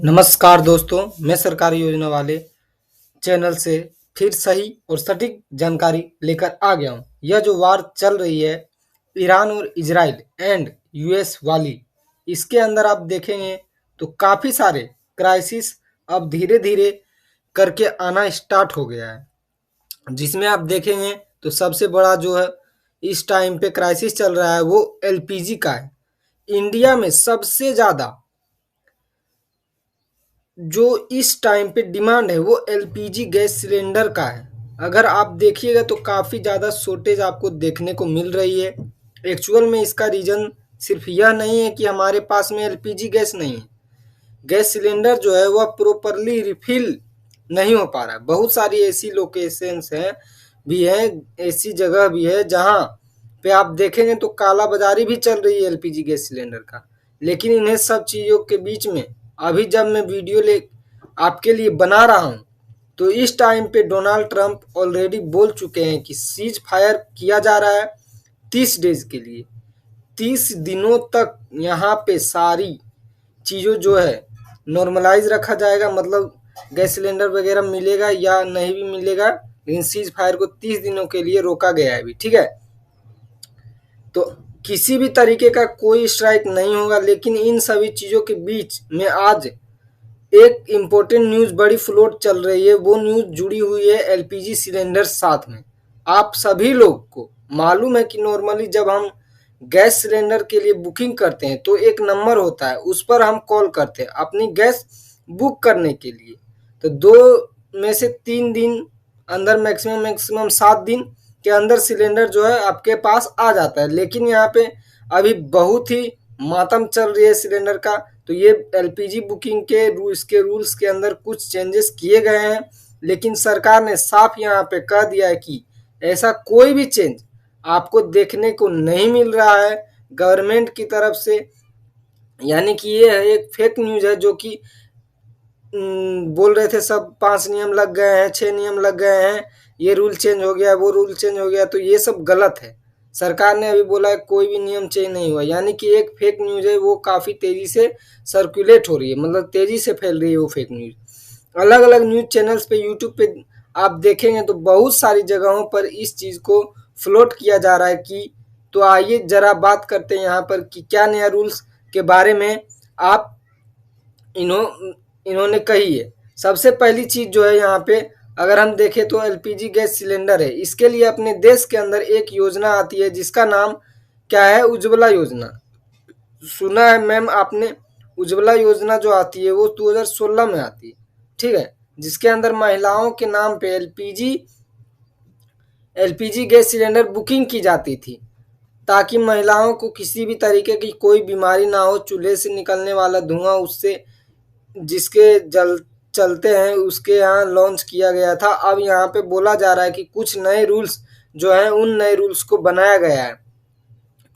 नमस्कार दोस्तों, मैं सरकारी योजना वाले चैनल से फिर सही और सटीक जानकारी लेकर आ गया हूँ। यह जो वार चल रही है ईरान और इजराइल एंड यूएस वाली, इसके अंदर आप देखेंगे तो काफ़ी सारे क्राइसिस अब धीरे धीरे करके आना स्टार्ट हो गया है। जिसमें आप देखेंगे तो सबसे बड़ा जो है इस टाइम पे क्राइसिस चल रहा है वो एलपीजी का है। इंडिया में सबसे ज़्यादा जो इस टाइम पे डिमांड है वो एलपीजी गैस सिलेंडर का है। अगर आप देखिएगा तो काफ़ी ज़्यादा शॉर्टेज आपको देखने को मिल रही है। एक्चुअल में इसका रीज़न सिर्फ यह नहीं है कि हमारे पास में एलपीजी गैस नहीं है, गैस सिलेंडर जो है वह प्रॉपरली रिफिल नहीं हो पा रहा है। बहुत सारी ऐसी लोकेशंस हैं भी हैं, ऐसी जगह भी है जहाँ पे आप देखेंगे तो काला बाजारी भी चल रही है एलपीजी गैस सिलेंडर का। लेकिन इन्हें सब चीज़ों के बीच में अभी जब मैं वीडियो ले आपके लिए बना रहा हूँ तो इस टाइम पे डोनाल्ड ट्रंप ऑलरेडी बोल चुके हैं कि सीज फायर किया जा रहा है 30 डेज के लिए। 30 दिनों तक यहाँ पे सारी चीज़ों जो है नॉर्मलाइज रखा जाएगा, मतलब गैस सिलेंडर वगैरह मिलेगा या नहीं भी मिलेगा, लेकिन सीज फायर को 30 दिनों के लिए रोका गया है अभी, ठीक है। तो किसी भी तरीके का कोई स्ट्राइक नहीं होगा। लेकिन इन सभी चीज़ों के बीच में आज एक इम्पोर्टेंट न्यूज़ बड़ी फ्लोट चल रही है। वो न्यूज़ जुड़ी हुई है एलपीजी सिलेंडर साथ में। आप सभी लोग को मालूम है कि नॉर्मली जब हम गैस सिलेंडर के लिए बुकिंग करते हैं तो एक नंबर होता है, उस पर हम कॉल करते हैं अपनी गैस बुक करने के लिए। तो 2 में से 3 दिन अंदर, मैक्सिमम 7 दिन के अंदर सिलेंडर जो है आपके पास आ जाता है। लेकिन यहाँ पे अभी बहुत ही मातम चल रही है सिलेंडर का। तो ये एलपीजी बुकिंग के रूल्स के अंदर कुछ चेंजेस किए गए हैं, लेकिन सरकार ने साफ यहाँ पे कह दिया है कि ऐसा कोई भी चेंज आपको देखने को नहीं मिल रहा है गवर्नमेंट की तरफ से। यानी कि ये है एक फेक न्यूज़ है जो कि बोल रहे थे सब 5 नियम लग गए हैं, 6 नियम लग गए हैं, ये रूल चेंज हो गया, वो रूल चेंज हो गया, तो ये सब गलत है। सरकार ने अभी बोला है कोई भी नियम चेंज नहीं हुआ। यानी कि एक फेक न्यूज़ है, वो काफ़ी तेज़ी से सर्कुलेट हो रही है, मतलब तेज़ी से फैल रही है वो फेक न्यूज़। अलग अलग न्यूज़ चैनल्स पे, यूट्यूब पे आप देखेंगे तो बहुत सारी जगहों पर इस चीज़ को फ्लोट किया जा रहा है कि तो आइए ज़रा बात करते हैं यहाँ पर कि क्या नया रूल्स के बारे में आप इन्होंने कही है। सबसे पहली चीज़ जो है यहाँ पे अगर हम देखें तो एलपीजी गैस सिलेंडर है। इसके लिए अपने देश के अंदर एक योजना आती है जिसका नाम क्या है, उज्ज्वला योजना। सुना है मैम आपने? उज्ज्वला योजना जो आती है वो 2016 में आती है, ठीक है, जिसके अंदर महिलाओं के नाम पे एलपीजी गैस सिलेंडर बुकिंग की जाती थी ताकि महिलाओं को किसी भी तरीके की कोई बीमारी ना हो। चूल्हे से निकलने वाला धुआं उससे जिसके चलते हैं उसके यहाँ लॉन्च किया गया था। अब यहाँ पे बोला जा रहा है कि कुछ नए रूल्स जो हैं उन नए रूल्स को बनाया गया है।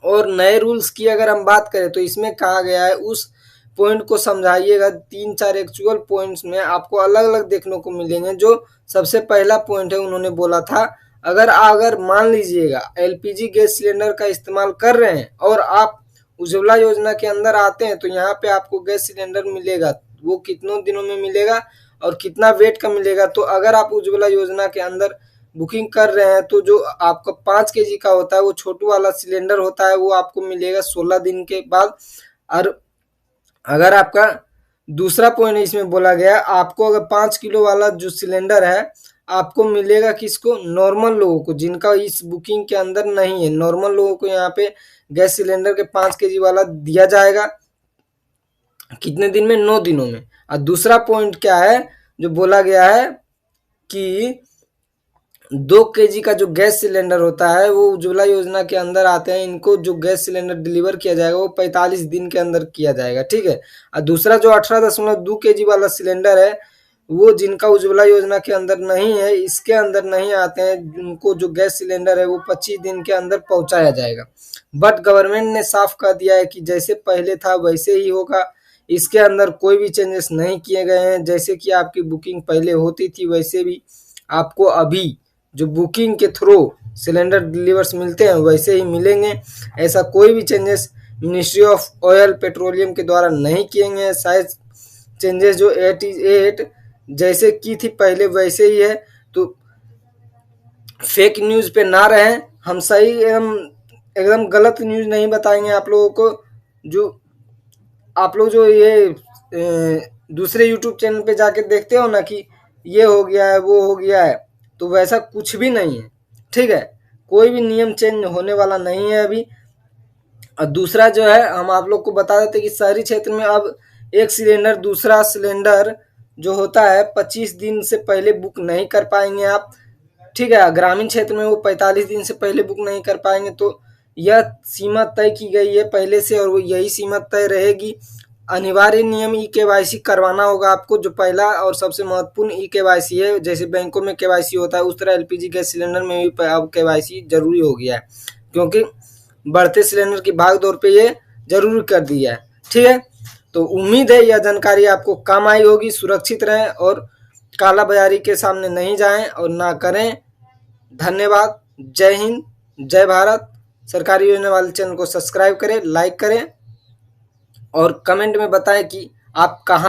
और नए रूल्स की अगर हम बात करें तो इसमें कहा गया है, उस पॉइंट को समझाइएगा। 3-4 एक्चुअल पॉइंट्स में आपको अलग अलग देखने को मिलेंगे। जो सबसे पहला पॉइंट है उन्होंने बोला था, अगर मान लीजिएगा एलपीजी गैस सिलेंडर का इस्तेमाल कर रहे हैं और आप उज्ज्वला योजना के अंदर आते हैं तो यहाँ पे आपको गैस सिलेंडर मिलेगा। वो कितनों दिनों में मिलेगा और कितना वेट का मिलेगा। तो अगर आप उज्ज्वला योजना के अंदर बुकिंग कर रहे हैं तो जो आपका 5 केजी का होता है वो छोटू वाला सिलेंडर होता है, वो आपको मिलेगा 16 दिन के बाद। और अगर आपका दूसरा पॉइंट इसमें बोला गया, आपको अगर 5 किलो वाला जो सिलेंडर है आपको मिलेगा किसको, नॉर्मल लोगों को, जिनका इस बुकिंग के अंदर नहीं है। नॉर्मल लोगों को यहाँ पे गैस सिलेंडर के 5 केजी वाला दिया जाएगा। कितने दिन में? 9 दिनों में। और दूसरा पॉइंट क्या है जो बोला गया है कि 2 केजी का जो गैस सिलेंडर होता है वो उज्ज्वला योजना के अंदर आते हैं, इनको जो गैस सिलेंडर डिलीवर किया जाएगा वो 45 दिन के अंदर किया जाएगा, ठीक है। और दूसरा जो 18.2 केजी वाला सिलेंडर है वो जिनका उज्ज्वला योजना के अंदर नहीं है, इसके अंदर नहीं आते हैं, उनको जो गैस सिलेंडर है वो 25 दिन के अंदर पहुंचाया जाएगा। बट गवर्नमेंट ने साफ कर दिया है कि जैसे पहले था वैसे ही होगा, इसके अंदर कोई भी चेंजेस नहीं किए गए हैं। जैसे कि आपकी बुकिंग पहले होती थी वैसे भी आपको अभी जो बुकिंग के थ्रू सिलेंडर डिलीवर्स मिलते हैं वैसे ही मिलेंगे। ऐसा कोई भी changes ministry of oil petroleum के द्वारा नहीं किए गए हैं। शायद चेंजेस जो 88 जैसे की थी पहले वैसे ही है। तो फेक न्यूज़ पे ना रहें, हम सही एवं एकदम गलत न्यूज़ नहीं बताएंगे आप लोगों को। जो आप लोग जो ये दूसरे यूट्यूब चैनल पे जाके देखते हो ना कि ये हो गया है वो हो गया है, तो वैसा कुछ भी नहीं है, ठीक है। कोई भी नियम चेंज होने वाला नहीं है अभी। और दूसरा जो है हम आप लोग को बता देते कि शहरी क्षेत्र में अब एक सिलेंडर दूसरा सिलेंडर जो होता है 25 दिन से पहले बुक नहीं कर पाएंगे आप, ठीक है। ग्रामीण क्षेत्र में वो 45 दिन से पहले बुक नहीं कर पाएंगे। तो यह सीमा तय की गई है पहले से और वो यही सीमा तय रहेगी। अनिवार्य नियम ई केवाईसी करवाना होगा आपको, जो पहला और सबसे महत्वपूर्ण ई केवाईसी है। जैसे बैंकों में केवाईसी होता है उस तरह एलपीजी गैस सिलेंडर में भी अब केवाईसी जरूरी हो गया है, क्योंकि बढ़ते सिलेंडर की भाग दौड़ पे ये जरूरी कर दिया है, ठीक है। तो उम्मीद है यह जानकारी आपको काम आई होगी। सुरक्षित रहें और काला बाजारी के सामने नहीं जाएं और ना करें। धन्यवाद। जय हिंद, जय भारत। सरकारी योजना वाले चैनल को सब्सक्राइब करें, लाइक करें और कमेंट में बताएं कि आप कहाँ